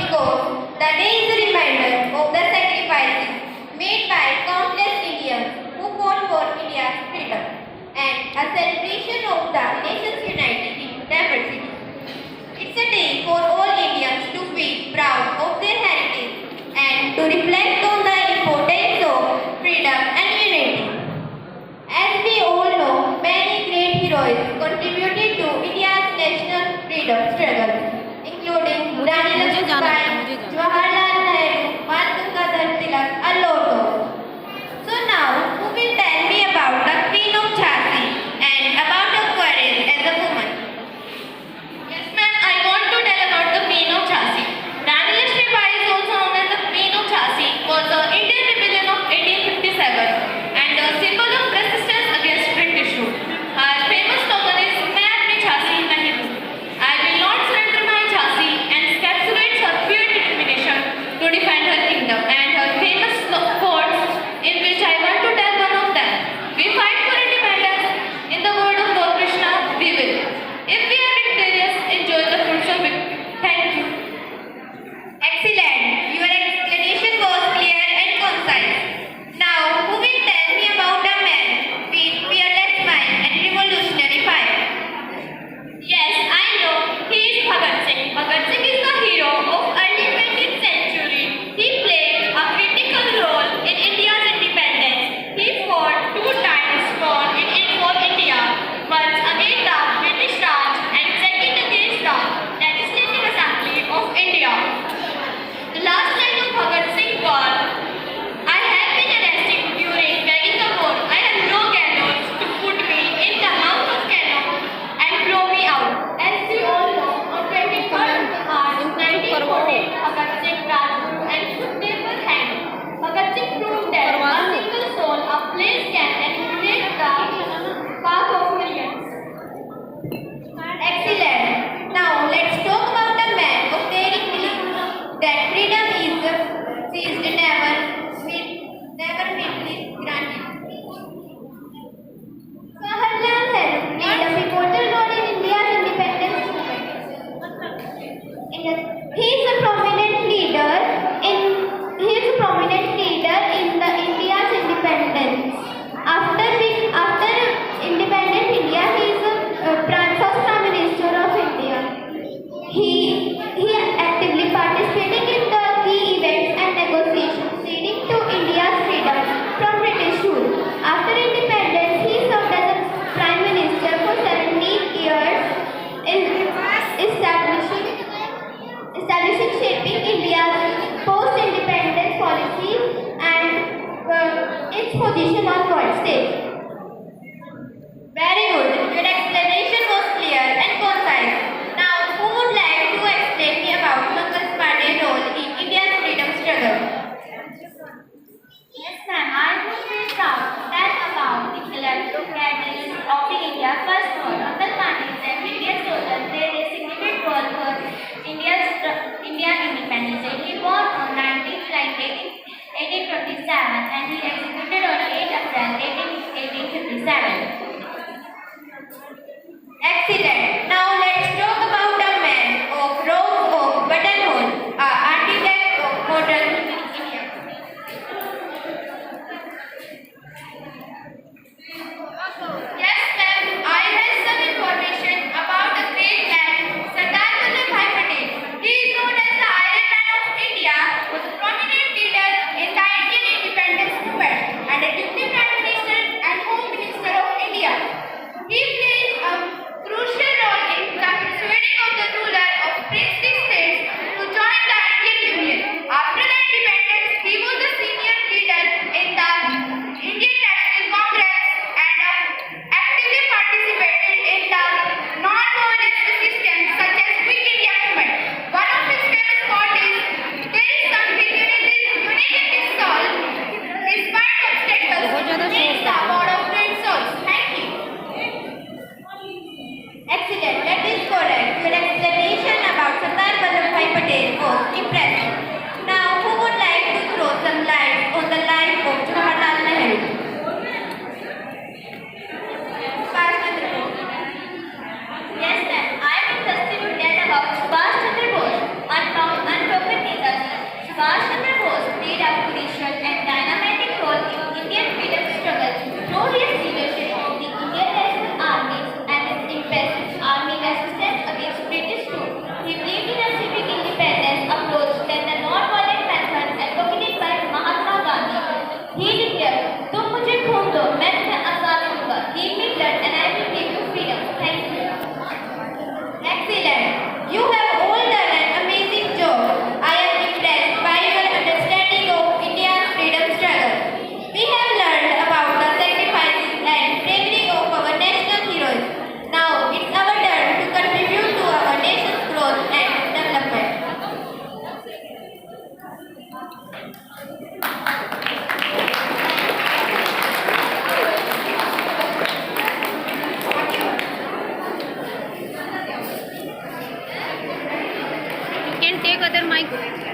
goes, the day is a reminder of the sacrifices made by countless Indians who fought for India's freedom and a celebration of the nation's unity in diversity. It's a day for all Indians to feel proud of their heritage and to reflect on the importance of freedom and unity. As we all know, many great heroes contributed to India's national freedom struggle, including Rani Lakshmibai, Jawaharlal Nehru, Bal Tilak, and lot of. So now, who will tell me about the Queen of Jhansi and about her courage as a woman? Yes, ma'am. I want to tell about the Queen of Jhansi. Rani Lakshmibai is also known as the Queen of Jhansi, was the Indian rebellion of 1857 and a symbol of resistance against British rule. Her famous slogan is "मैं अपनी झांसी नहीं दूंगी." I will not surrender my Jhansi and encapsulates her pure determination to defend her kingdom and her famous quotes, in which I want to tell one of them. We fight for independence. In the word of Lord Krishna, we will. If we are victorious, enjoy the fruits of victory. Thank you. Excellent. Your explanation was clear and concise. Now, who will tell me about a man with fearless mind and revolutionary fire? Yes, I know. He is Bhagat Singh. Bhagat Singh is the hero of early 20th century. He played a critical role in India's independence. He fought 2 times for India, once against the British Raj and second against the Legislative Assembly of India. The last line of Bhagat Singh was, "I have been arrested during begging the war. I have no gallows to put me in the mouth of cannon and blow me out." As we all know, on 23rd March 1914, Bhagat Singh, Rajguru and Sukhdev were hanged. Bhagat Singh proved that a single soul, a place can illuminate the path of millions. Excellent. Now, let's talk about a man of daring belief that freedom is seized, never willingly granted. Jawaharlal Nehru played a pivotal role in India's independence movement. He is a prominent leader in the India's independence. After independent India, he is the first Prime Minister of India. He actively participated in the key events and negotiations leading to India's freedom from British rule. After independence, he served as a Prime Minister for 17 years, establishing shaping India's post-independence policies and its position on world stage. Very good. Your explanation was clear and concise. Now, who would like to explain me about Pankaj Pandey's role in India's freedom struggle? Yes, ma'am. I would be proud to tell about the cadets of the India First War. Uncle Pandey is an Indian soldier. Played a significant role for Indian independence. He born on 19th July 1827 and he executed on 8 April 1857. Excellent. Now, let's talk about a man of Rose of Buttonhole, an architect of modern India. Yes, ma'am. I have some information about the great man, Sardar Vallabhbhai Patel. He is known as the Iron Man of India, was a prominent leader in the Indian independence movement and a deputy prime minister and home minister of India. He played a crucial other mic.